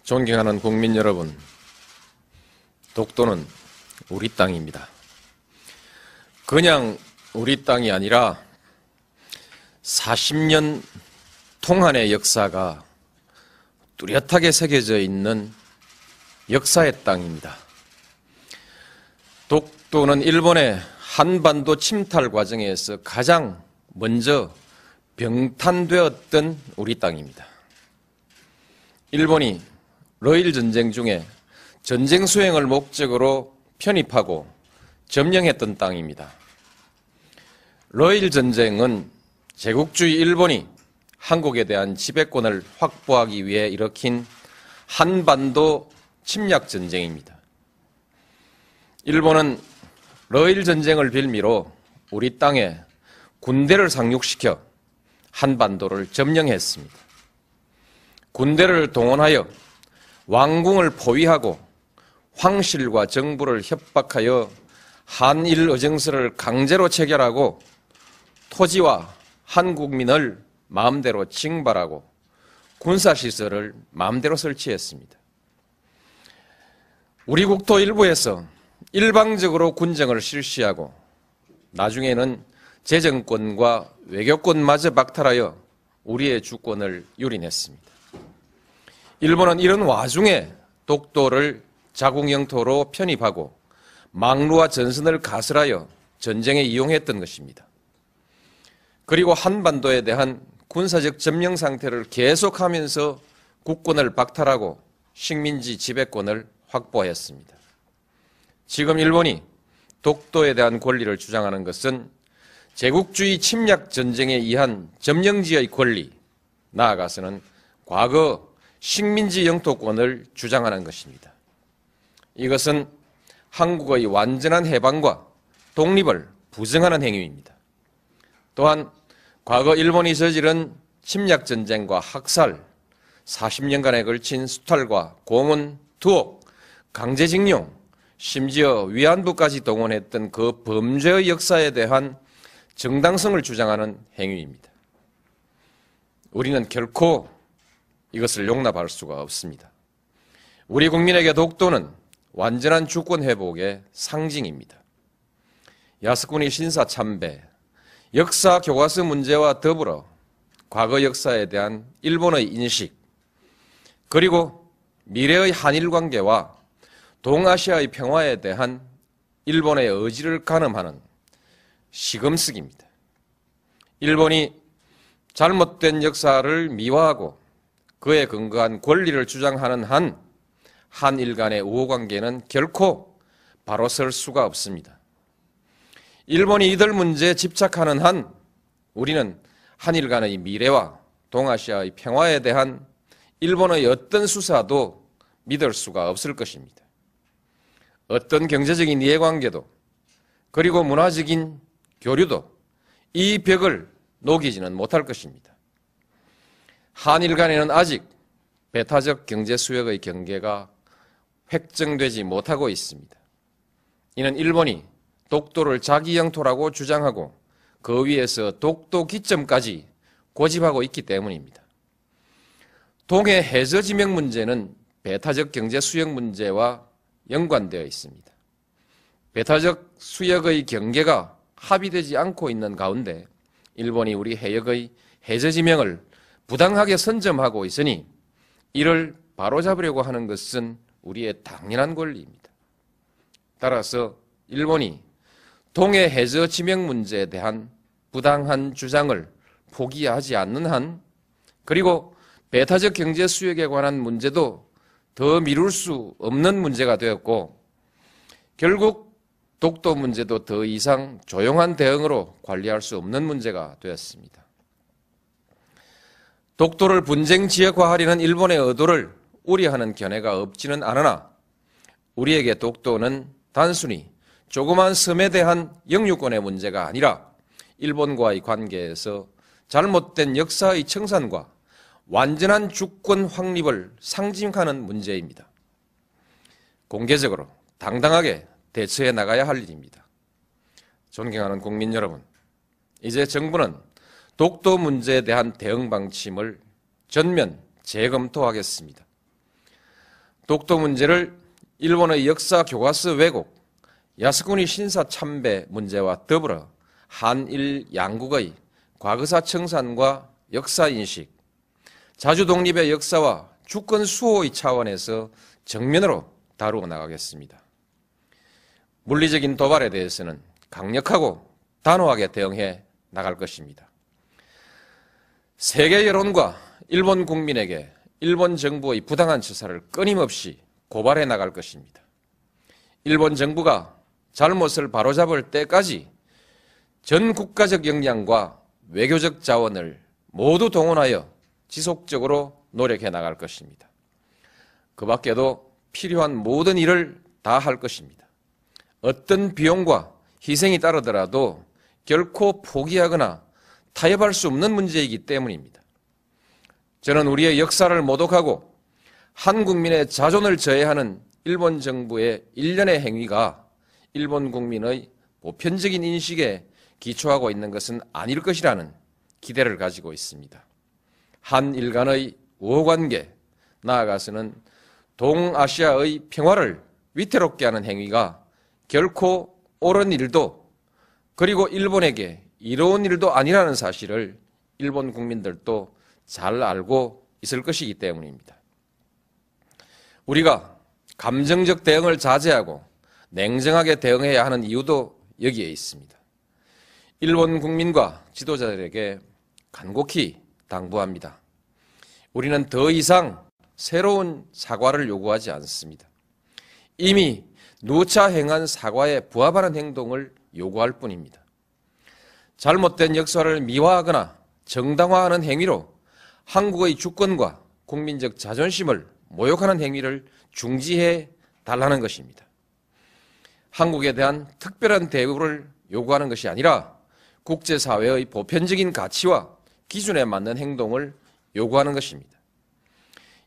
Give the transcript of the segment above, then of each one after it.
존경하는 국민 여러분, 독도는 우리 땅입니다. 그냥 우리 땅이 아니라 40년 통한의 역사가 뚜렷하게 새겨져 있는 역사의 땅입니다. 독도는 일본의 한반도 침탈 과정에서 가장 먼저 병탄되었던 우리 땅입니다. 일본이 러일 전쟁 중에 전쟁 수행을 목적으로 편입하고 점령했던 땅입니다. 러일 전쟁은 제국주의 일본이 한국에 대한 지배권을 확보하기 위해 일으킨 한반도 침략 전쟁입니다. 일본은 러일 전쟁을 빌미로 우리 땅에 군대를 상륙시켜 한반도를 점령했습니다. 군대를 동원하여 왕궁을 포위하고 황실과 정부를 협박하여 한일 의정서를 강제로 체결하고 토지와 한국민을 마음대로 징발하고 군사시설을 마음대로 설치했습니다. 우리 국토 일부에서 일방적으로 군정을 실시하고 나중에는 재정권과 외교권마저 박탈하여 우리의 주권을 유린했습니다. 일본은 이런 와중에 독도를 자국 영토로 편입하고 망루와 전선을 가설하여 전쟁에 이용했던 것입니다. 그리고 한반도에 대한 군사적 점령 상태를 계속하면서 국권을 박탈하고 식민지 지배권을 확보했습니다. 지금 일본이 독도에 대한 권리를 주장하는 것은 제국주의 침략 전쟁에 의한 점령지의 권리, 나아가서는 과거 식민지 영토권을 주장하는 것입니다. 이것은 한국의 완전한 해방과 독립을 부정하는 행위입니다. 또한 과거 일본이 저지른 침략 전쟁과 학살, 40년간에 걸친 수탈과 고문, 투옥, 강제징용, 심지어 위안부까지 동원했던 그 범죄의 역사에 대한 정당성을 주장하는 행위입니다. 우리는 결코 이것을 용납할 수가 없습니다. 우리 국민에게 독도는 완전한 주권 회복의 상징입니다. 야스쿠니 신사 참배, 역사 교과서 문제와 더불어 과거 역사에 대한 일본의 인식, 그리고 미래의 한일 관계와 동아시아의 평화에 대한 일본의 의지를 가늠하는 시금석입니다. 일본이 잘못된 역사를 미화하고 그에 근거한 권리를 주장하는 한 한일 간의 우호관계는 결코 바로 설 수가 없습니다. 일본이 이들 문제에 집착하는 한 우리는 한일 간의 미래와 동아시아의 평화에 대한 일본의 어떤 수사도 믿을 수가 없을 것입니다. 어떤 경제적인 이해관계도 그리고 문화적인 교류도 이 벽을 녹이지는 못할 것입니다. 한일 간에는 아직 배타적 경제 수역의 경계가 획정되지 못하고 있습니다. 이는 일본이 독도를 자기 영토라고 주장하고 그 위에서 독도 기점까지 고집하고 있기 때문입니다. 동해 해저 지명 문제는 배타적 경제 수역 문제와 연관되어 있습니다. 배타적 수역의 경계가 합의되지 않고 있는 가운데 일본이 우리 해역의 해저 지명을 부당하게 선점하고 있으니 이를 바로잡으려고 하는 것은 우리의 당연한 권리입니다. 따라서 일본이 동해 해저 지명 문제에 대한 부당한 주장을 포기하지 않는 한, 그리고 배타적 경제 수역에 관한 문제도 더 미룰 수 없는 문제가 되었고, 결국 독도 문제도 더 이상 조용한 대응으로 관리할 수 없는 문제가 되었습니다. 독도를 분쟁 지역화하려는 일본의 의도를 우려하는 견해가 없지는 않으나 우리에게 독도는 단순히 조그만 섬에 대한 영유권의 문제가 아니라 일본과의 관계에서 잘못된 역사의 청산과 완전한 주권 확립을 상징하는 문제입니다. 공개적으로 당당하게 대처해 나가야 할 일입니다. 존경하는 국민 여러분, 이제 정부는 독도 문제에 대한 대응 방침을 전면 재검토하겠습니다. 독도 문제를 일본의 역사 교과서 왜곡, 야스쿠니 신사 참배 문제와 더불어 한일 양국의 과거사 청산과 역사인식, 자주 독립의 역사와 주권 수호의 차원에서 정면으로 다루어 나가겠습니다. 물리적인 도발에 대해서는 강력하고 단호하게 대응해 나갈 것입니다. 세계 여론과 일본 국민에게 일본 정부의 부당한 처사를 끊임없이 고발해 나갈 것입니다. 일본 정부가 잘못을 바로잡을 때까지 전 국가적 역량과 외교적 자원을 모두 동원하여 지속적으로 노력해 나갈 것입니다. 그 밖에도 필요한 모든 일을 다 할 것입니다. 어떤 비용과 희생이 따르더라도 결코 포기하거나 타협할 수 없는 문제이기 때문입니다. 저는 우리의 역사를 모독하고 한 국민의 자존을 저해하는 일본 정부의 일련의 행위가 일본 국민의 보편적인 인식에 기초하고 있는 것은 아닐 것이라는 기대를 가지고 있습니다. 한일 간의 우호관계, 나아가서는 동아시아의 평화를 위태롭게 하는 행위가 결코 옳은 일도 그리고 일본에게 이로운 일도 아니라는 사실을 일본 국민들도 잘 알고 있을 것이기 때문입니다. 우리가 감정적 대응을 자제하고 냉정하게 대응해야 하는 이유도 여기에 있습니다. 일본 국민과 지도자들에게 간곡히 당부합니다. 우리는 더 이상 새로운 사과를 요구하지 않습니다. 이미 누차 행한 사과에 부합하는 행동을 요구할 뿐입니다. 잘못된 역사를 미화하거나 정당화하는 행위로 한국의 주권과 국민적 자존심을 모욕하는 행위를 중지해 달라는 것입니다. 한국에 대한 특별한 대우를 요구하는 것이 아니라 국제사회의 보편적인 가치와 기준에 맞는 행동을 요구하는 것입니다.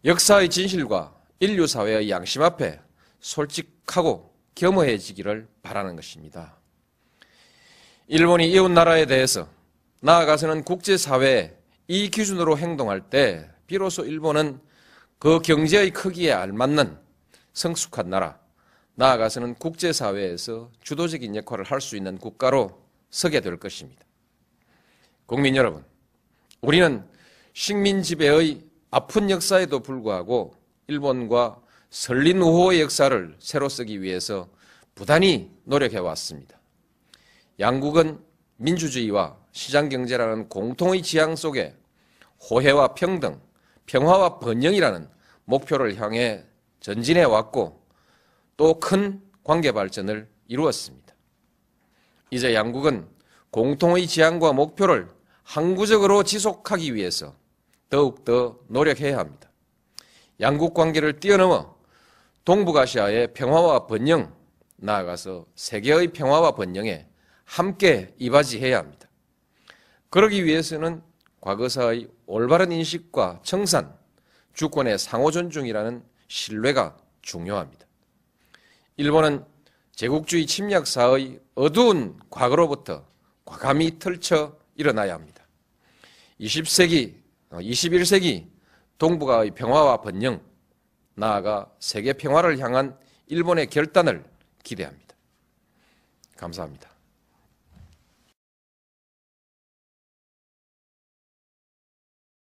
역사의 진실과 인류사회의 양심 앞에 솔직하고 겸허해지기를 바라는 것입니다. 일본이 이웃나라에 대해서 나아가서는 국제사회에 이 기준으로 행동할 때 비로소 일본은 그 경제의 크기에 알맞는 성숙한 나라, 나아가서는 국제사회에서 주도적인 역할을 할 수 있는 국가로 서게 될 것입니다. 국민 여러분, 우리는 식민 지배의 아픈 역사에도 불구하고 일본과 설린 우호의 역사를 새로 쓰기 위해서 부단히 노력해 왔습니다. 양국은 민주주의와 시장경제라는 공통의 지향 속에 호혜와 평등, 평화와 번영이라는 목표를 향해 전진해 왔고 또 큰 관계 발전을 이루었습니다. 이제 양국은 공통의 지향과 목표를 항구적으로 지속하기 위해서 더욱더 노력해야 합니다. 양국 관계를 뛰어넘어 동북아시아의 평화와 번영, 나아가서 세계의 평화와 번영에 함께 이바지해야 합니다. 그러기 위해서는 과거사의 올바른 인식과 청산, 주권의 상호 존중이라는 신뢰가 중요합니다. 일본은 제국주의 침략사의 어두운 과거로부터 과감히 털쳐 일어나야 합니다. 21세기 동북아의 평화와 번영, 나아가 세계 평화를 향한 일본의 결단을 기대합니다. 감사합니다.